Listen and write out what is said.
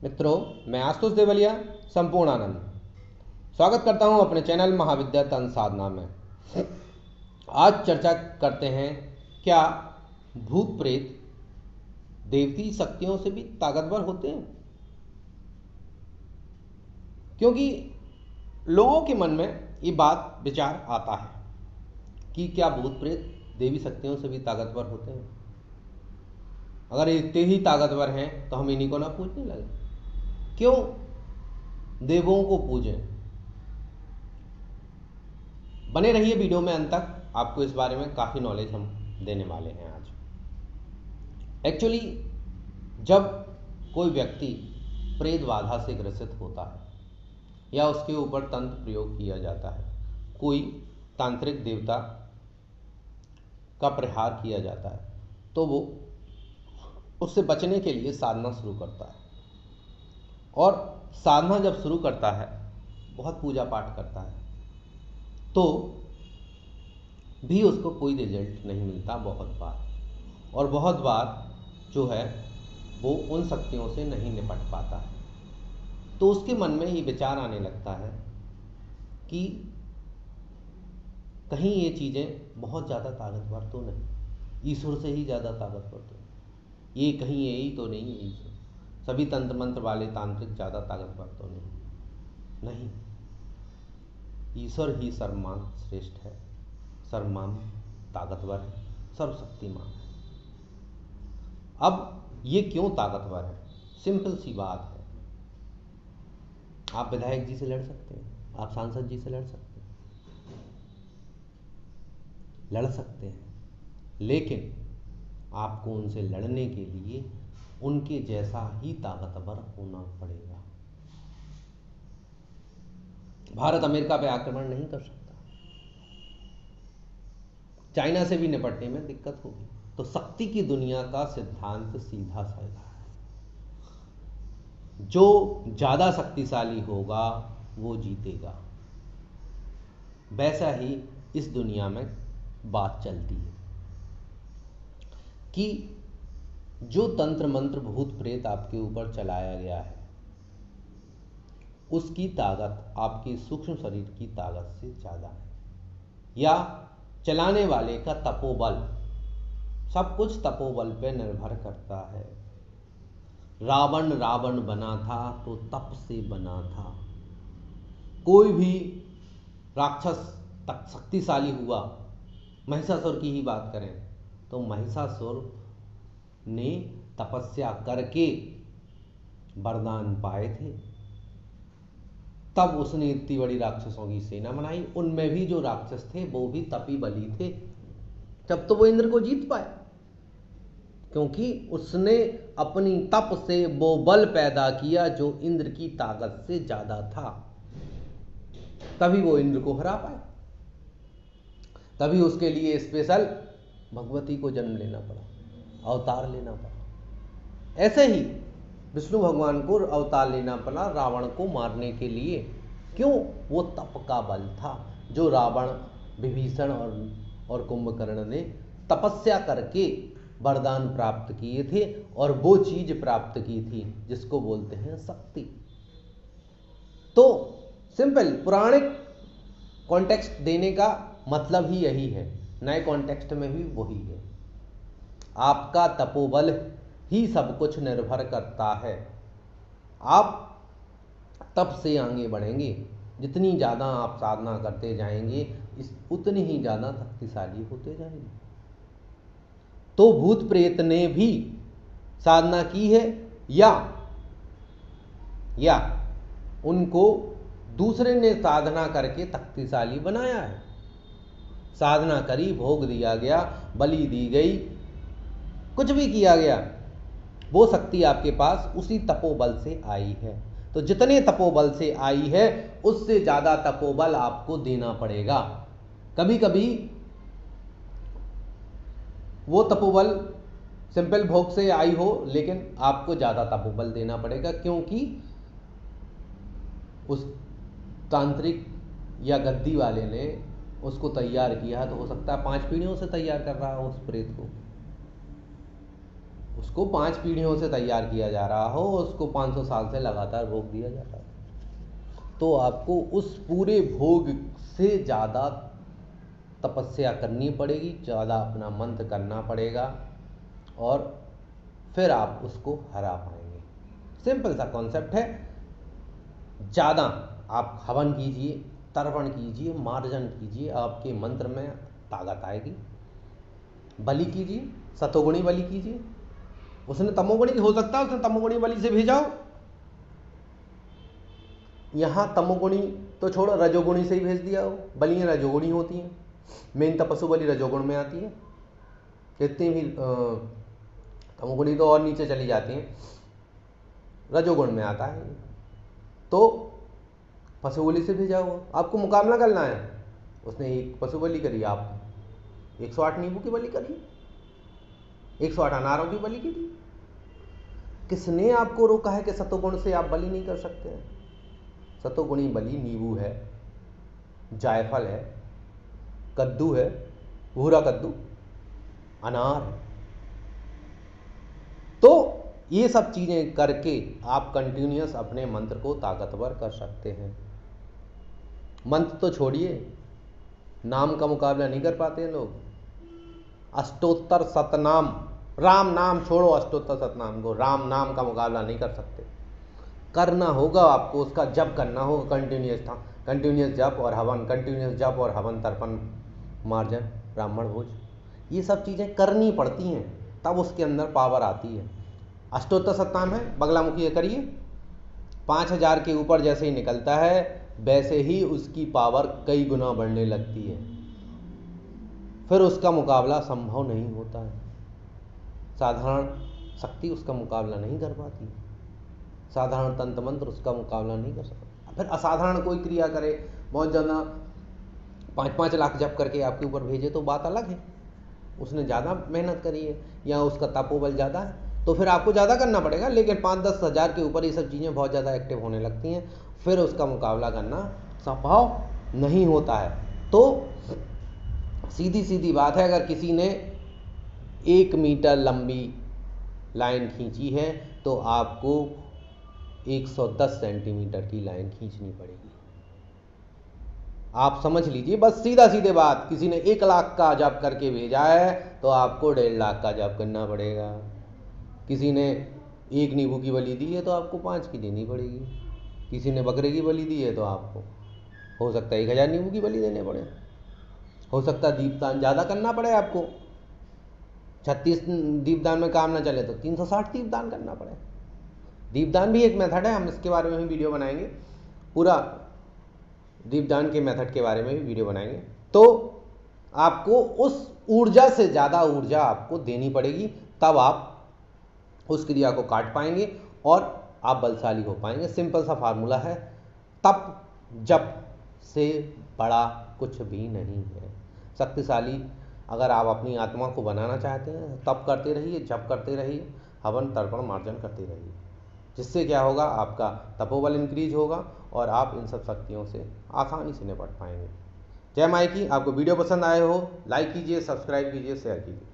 मित्रों, मैं आशुतोष देवलिया संपूर्ण आनंद स्वागत करता हूं अपने चैनल महाविद्या तंत्र साधना में। आज चर्चा करते हैं, क्या भूत प्रेत देवती शक्तियों से भी ताकतवर होते हैं? क्योंकि लोगों के मन में ये बात विचार आता है कि क्या भूत प्रेत देवी शक्तियों से भी ताकतवर होते हैं? अगर इतने ही ताकतवर हैं तो हम इन्हीं को ना पूजने लगे, क्यों देवों को पूजें? बने रहिए वीडियो में अंत तक, आपको इस बारे में काफ़ी नॉलेज हम देने वाले हैं आज। एक्चुअली जब कोई व्यक्ति प्रेत बाधा से ग्रसित होता है या उसके ऊपर तंत्र प्रयोग किया जाता है, कोई तांत्रिक देवता का प्रहार किया जाता है, तो वो उससे बचने के लिए साधना शुरू करता है। और साधना जब शुरू करता है, बहुत पूजा पाठ करता है, तो भी उसको कोई रिजल्ट नहीं मिलता बहुत बार। और बहुत बार जो है वो उन शक्तियों से नहीं निपट पाता है। तो उसके मन में ये विचार आने लगता है कि कहीं ये चीज़ें बहुत ज़्यादा ताकतवर तो नहीं, ईश्वर से ही ज़्यादा ताकतवर तो नहीं, ये कहीं यही तो नहीं है ईश्वर, सभी तंत्र मंत्र वाले तांत्रिक ज़्यादा ताकतवर तो नहीं। ईश्वर ही सर्वमान श्रेष्ठ है, सर्वमान ताकतवर है, सर्वशक्तिमान है। अब ये क्यों ताकतवर है? सिंपल सी बात है। आप विधायक जी से लड़ सकते हैं, आप सांसद जी से लड़ सकते हैं, लेकिन आपको उनसे लड़ने के लिए उनके जैसा ही ताकतवर होना पड़ेगा। भारत अमेरिका पे आक्रमण नहीं कर सकता, चाइना से भी निपटने में दिक्कत होगी। तो शक्ति की दुनिया का सिद्धांत सीधा साधा है, जो ज्यादा शक्तिशाली होगा वो जीतेगा। वैसा ही इस दुनिया में बात चलती है कि जो तंत्र मंत्र भूत प्रेत आपके ऊपर चलाया गया है, उसकी ताकत आपके सूक्ष्म शरीर की ताकत से ज़्यादा है, या चलाने वाले का तपोबल। सब कुछ तपोबल पे निर्भर करता है। रावण बना था तो तप से बना था। कोई भी राक्षस तक शक्तिशाली हुआ, महिषासुर की ही बात करें तो महिषासुर ने तपस्या करके वरदान पाए थे, तब उसने इतनी बड़ी राक्षसों की सेना बनाई। उनमें भी जो राक्षस थे वो भी तपी बली थे, तब तो वो इंद्र को जीत पाए, क्योंकि उसने अपनी तप से वो बल पैदा किया जो इंद्र की ताकत से ज्यादा था। तभी वो इंद्र को हरा पाए, तभी उसके लिए स्पेशल भगवती को जन्म लेना पड़ा, अवतार लेना पड़ा। ऐसे ही विष्णु भगवान को अवतार लेना पड़ा रावण को मारने के लिए। क्यों? वो तप का बल था जो रावण, विभीषण और कुंभकर्ण ने तपस्या करके वरदान प्राप्त किए थे, और वो चीज प्राप्त की थी जिसको बोलते हैं शक्ति। तो सिंपल पुराणिक कॉन्टेक्स्ट देने का मतलब ही यही है, नए कॉन्टेक्स्ट में भी वही है। आपका तपोबल ही सब कुछ निर्भर करता है। आप तप से आगे बढ़ेंगे, जितनी ज़्यादा आप साधना करते जाएंगे उतनी ही ज़्यादा शक्तिशाली होते जाएंगे। तो भूत प्रेत ने भी साधना की है, या उनको दूसरे ने साधना करके शक्तिशाली बनाया है। साधना करी, भोग दिया गया, बलि दी गई, कुछ भी किया गया, वो शक्ति आपके पास उसी तपोबल से आई है। तो जितने तपोबल से आई है उससे ज्यादा तपोबल आपको देना पड़ेगा। कभी कभी वो तपोबल सिंपल भोग से आई हो, लेकिन आपको ज्यादा तपोबल देना पड़ेगा, क्योंकि उस तांत्रिक या गद्दी वाले ने उसको तैयार किया है। तो हो सकता है 5 पीढ़ियों से तैयार कर रहा हो उस प्रेत को। उसको 5 पीढ़ियों से तैयार किया जा रहा हो, उसको 500 साल से लगातार भोग दिया जा रहा हो, तो आपको उस पूरे भोग से ज़्यादा तपस्या करनी पड़ेगी, ज़्यादा अपना मंत्र करना पड़ेगा, और फिर आप उसको हरा पाएंगे। सिंपल सा कॉन्सेप्ट है। ज़्यादा आप हवन कीजिए, तर्पण कीजिए, मार्जन कीजिए, आपके मंत्र में ताकत आएगी। बलि कीजिए, सतोगुणी बलि कीजिए। उसने तमोगुणी, हो सकता है उसने तमोगुणी बलि से भेजा हो, यहाँ तमोगुणी तो छोड़ो, रजोगुणी से ही भेज दिया हो। बलियाँ रजोगुणी होती हैं, मेन तपस्सु बलि रजोगुण में आती है। कितनी भी तमोगुणी तो और नीचे चली जाती हैं, रजोगुण में आता है। तो पशु बलि से भेजा हुआ, आपको मुकाबला करना है। उसने एक पशु बलि करी, आप 108 नींबू की बलि करी, 108 अनारों की बलि की थी। किसने आपको रोका है कि सतोगुण से आप बलि नहीं कर सकते हैं? सतोगुणी बलि नींबू है, जायफल है, कद्दू है, भूरा कद्दू, अनार है। तो ये सब चीजें करके आप कंटिन्यूअस अपने मंत्र को ताकतवर कर सकते हैं। मंत्र तो छोड़िए, नाम का मुकाबला नहीं कर पाते हैं लोग। अष्टोत्तर सतनाम, राम नाम छोड़ो, अष्टोत्तर सतनाम को, राम नाम का मुकाबला नहीं कर सकते। करना होगा आपको, उसका जप करना होगा, कंटिन्यूअस जप और हवन, कंटिन्यूअस जप और हवन, तर्पण, मार्जन, ब्राह्मण भोज, ये सब चीज़ें करनी पड़ती हैं, तब उसके अंदर पावर आती है। अष्टोत्तर सतनाम है, बगलामुखी करिए, 5000 के ऊपर जैसे ही निकलता है वैसे ही उसकी पावर कई गुना बढ़ने लगती है, फिर उसका मुकाबला संभव नहीं होता है। साधारण शक्ति उसका मुकाबला नहीं कर पाती, साधारण तंत्र मंत्र उसका मुकाबला नहीं कर सकता। फिर असाधारण कोई क्रिया करे, बहुत ज़्यादा 5-5 लाख जप करके आपके ऊपर भेजे तो बात अलग है, उसने ज़्यादा मेहनत करी है या उसका तपोबल ज़्यादा है, तो फिर आपको ज़्यादा करना पड़ेगा। लेकिन 5-10 हज़ार के ऊपर ये सब चीज़ें बहुत ज़्यादा एक्टिव होने लगती हैं, फिर उसका मुकाबला करना संभव नहीं होता है। तो सीधी सीधी बात है, अगर किसी ने 1 मीटर लंबी लाइन खींची है तो आपको 110 सेंटीमीटर की लाइन खींचनी पड़ेगी। आप समझ लीजिए, बस सीधा सीधे बात, किसी ने 1 लाख का जप करके भेजा है तो आपको 1.5 लाख का जप करना पड़ेगा। किसी ने 1 नींबू की बलि दी है तो आपको 5 की देनी पड़ेगी। किसी ने बकरे की बलि दी है तो आपको हो सकता है 1000 नींबू की बलि देने पड़े, हो सकता है दीपदान ज़्यादा करना पड़े आपको, 36 दीपदान में काम ना चले तो 360 दीपदान करना पड़े। दीपदान भी एक मेथड है, हम इसके बारे में भी वीडियो बनाएंगे, पूरा दीपदान के मेथड के बारे में भी वीडियो बनाएंगे। तो आपको उस ऊर्जा से ज़्यादा ऊर्जा आपको देनी पड़ेगी, तब आप उस क्रिया को काट पाएंगे और आप बलशाली हो पाएंगे। सिंपल सा फार्मूला है, तप जप से बड़ा कुछ भी नहीं है। शक्तिशाली अगर आप अपनी आत्मा को बनाना चाहते हैं, तप करते रहिए, जप करते रहिए, हवन तर्पण मार्जन करते रहिए, जिससे क्या होगा, आपका तपोबल इंक्रीज होगा और आप इन सब शक्तियों से आसानी से निपट पाएंगे। जय माई की। आपको वीडियो पसंद आए हो, लाइक कीजिए, सब्सक्राइब कीजिए, शेयर कीजिए।